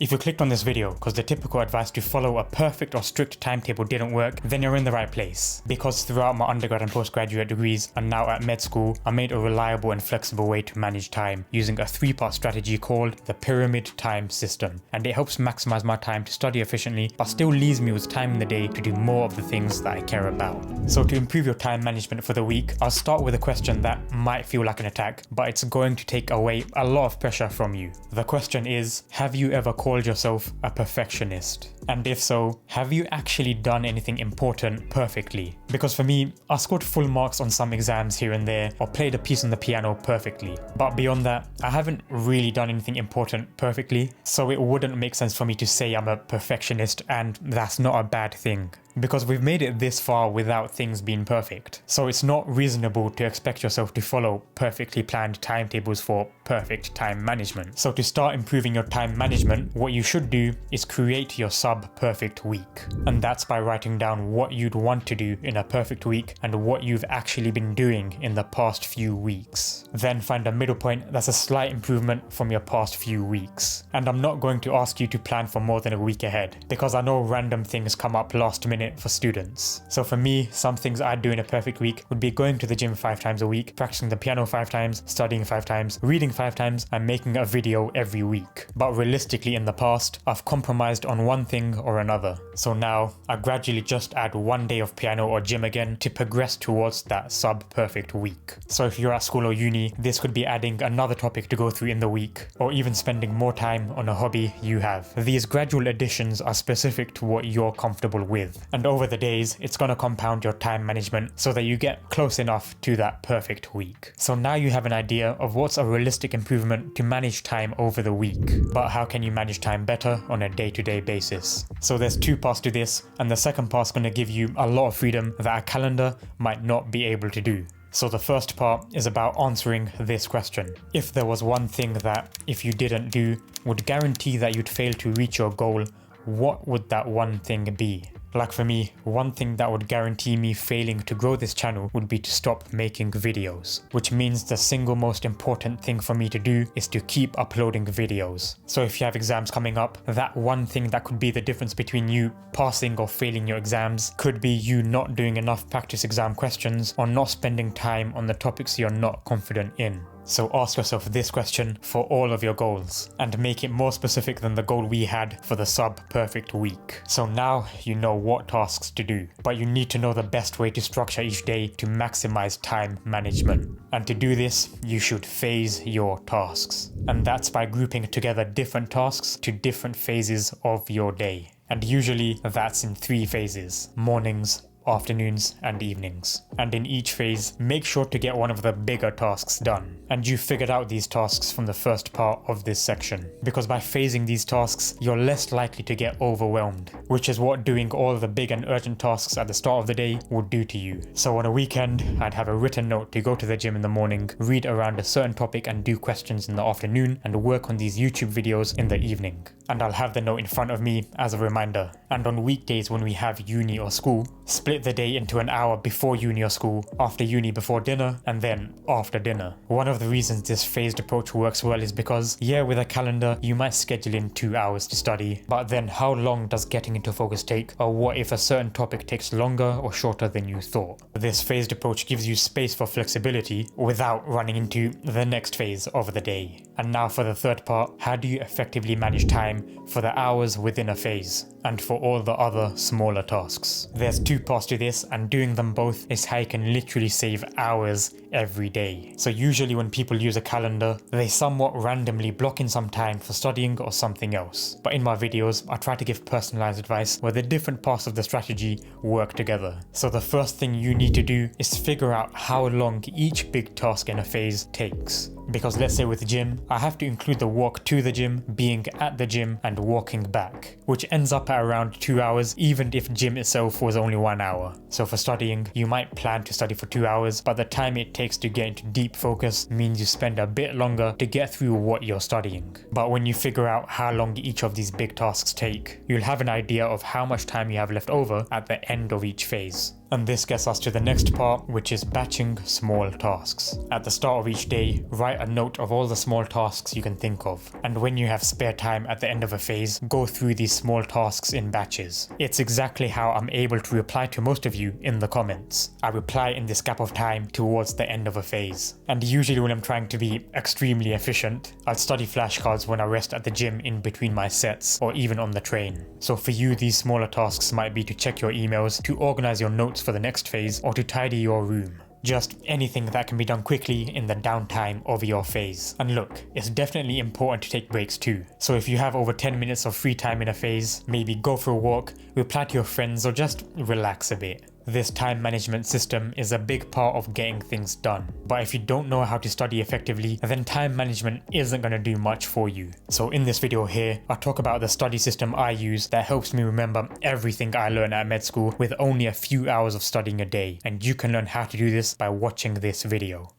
If you clicked on this video because the typical advice to follow a perfect or strict timetable didn't work, then you're in the right place. Because throughout my undergrad and postgraduate degrees and now at med school, I made a reliable and flexible way to manage time using a 3-part strategy called the pyramid time system. And it helps maximize my time to study efficiently, but still leaves me with time in the day to do more of the things that I care about. So to improve your time management for the week, I'll start with a question that might feel like an attack, but it's going to take away a lot of pressure from you. The question is, have you ever called yourself a perfectionist? And if so, have you actually done anything important perfectly? Because for me, I scored full marks on some exams here and there, or played a piece on the piano perfectly. But beyond that, I haven't really done anything important perfectly, so it wouldn't make sense for me to say I'm a perfectionist, and that's not a bad thing. Because we've made it this far without things being perfect. So it's not reasonable to expect yourself to follow perfectly planned timetables for perfect time management. So to start improving your time management, what you should do is create your sub-perfect week. And that's by writing down what you'd want to do in a perfect week and what you've actually been doing in the past few weeks. Then find a middle point that's a slight improvement from your past few weeks. And I'm not going to ask you to plan for more than a week ahead, because I know random things come up last minute for students. So for me, some things I'd do in a perfect week would be going to the gym 5 times a week, practicing the piano 5 times, studying 5 times, reading 5 times, and making a video every week. But realistically in the past, I've compromised on one thing or another. So now, I gradually just add 1 day of piano or gym again to progress towards that sub-perfect week. So if you're at school or uni, this could be adding another topic to go through in the week, or even spending more time on a hobby you have. These gradual additions are specific to what you're comfortable with. And over the days, it's going to compound your time management so that you get close enough to that perfect week. So now you have an idea of what's a realistic improvement to manage time over the week. But how can you manage time better on a day-to-day basis? So there's 2 parts to this, and the second part's going to give you a lot of freedom that a calendar might not be able to do. So the first part is about answering this question. If there was one thing that, if you didn't do, would guarantee that you'd fail to reach your goal, what would that one thing be? Like for me, one thing that would guarantee me failing to grow this channel would be to stop making videos, which means the single most important thing for me to do is to keep uploading videos. So if you have exams coming up, that one thing that could be the difference between you passing or failing your exams could be you not doing enough practice exam questions or not spending time on the topics you're not confident in. So ask yourself this question for all of your goals and make it more specific than the goal we had for the sub-perfect week. So now you know what tasks to do, but you need to know the best way to structure each day to maximize time management. And to do this, you should phase your tasks. And that's by grouping together different tasks to different phases of your day. And usually that's in 3 phases: mornings, afternoons, and evenings. And in each phase, make sure to get one of the bigger tasks done. And you figured out these tasks from the first part of this section. Because by phasing these tasks, you're less likely to get overwhelmed, which is what doing all the big and urgent tasks at the start of the day would do to you. So on a weekend, I'd have a written note to go to the gym in the morning, read around a certain topic and do questions in the afternoon, and work on these YouTube videos in the evening. And I'll have the note in front of me as a reminder. And on weekdays when we have uni or school, split the day into an hour before uni or school, after uni before dinner, and then after dinner. One of the reasons this phased approach works well is because, yeah, with a calendar, you might schedule in 2 hours to study, but then how long does getting into focus take? Or what if a certain topic takes longer or shorter than you thought? This phased approach gives you space for flexibility without running into the next phase of the day. And now for the third part, how do you effectively manage time for the hours within a phase and for all the other smaller tasks? There's 2 parts to this, and doing them both is how you can literally save hours every day. So usually when people use a calendar, they somewhat randomly block in some time for studying or something else. But in my videos, I try to give personalized advice where the different parts of the strategy work together. So the first thing you need to do is figure out how long each big task in a phase takes. Because let's say with gym, I have to include the walk to the gym, being at the gym, and walking back, which ends up at around 2 hours even if gym itself was only 1 hour. So for studying, you might plan to study for 2 hours, but the time it takes to get into deep focus means you spend a bit longer to get through what you're studying. But when you figure out how long each of these big tasks take, you'll have an idea of how much time you have left over at the end of each phase. And this gets us to the next part, which is batching small tasks. At the start of each day, write a note of all the small tasks you can think of. And when you have spare time at the end of a phase, go through these small tasks in batches. It's exactly how I'm able to reply to most of you in the comments. I reply in this gap of time towards the end of a phase. And usually when I'm trying to be extremely efficient, I'll study flashcards when I rest at the gym in between my sets or even on the train. So for you, these smaller tasks might be to check your emails, to organize your notes for the next phase, or to tidy your room. Just anything that can be done quickly in the downtime of your phase. And look, it's definitely important to take breaks too. So if you have over 10 minutes of free time in a phase, maybe go for a walk, reply to your friends, or just relax a bit. This time management system is a big part of getting things done. But if you don't know how to study effectively, then time management isn't going to do much for you. So in this video here, I'll talk about the study system I use that helps me remember everything I learned at med school with only a few hours of studying a day. And you can learn how to do this by watching this video.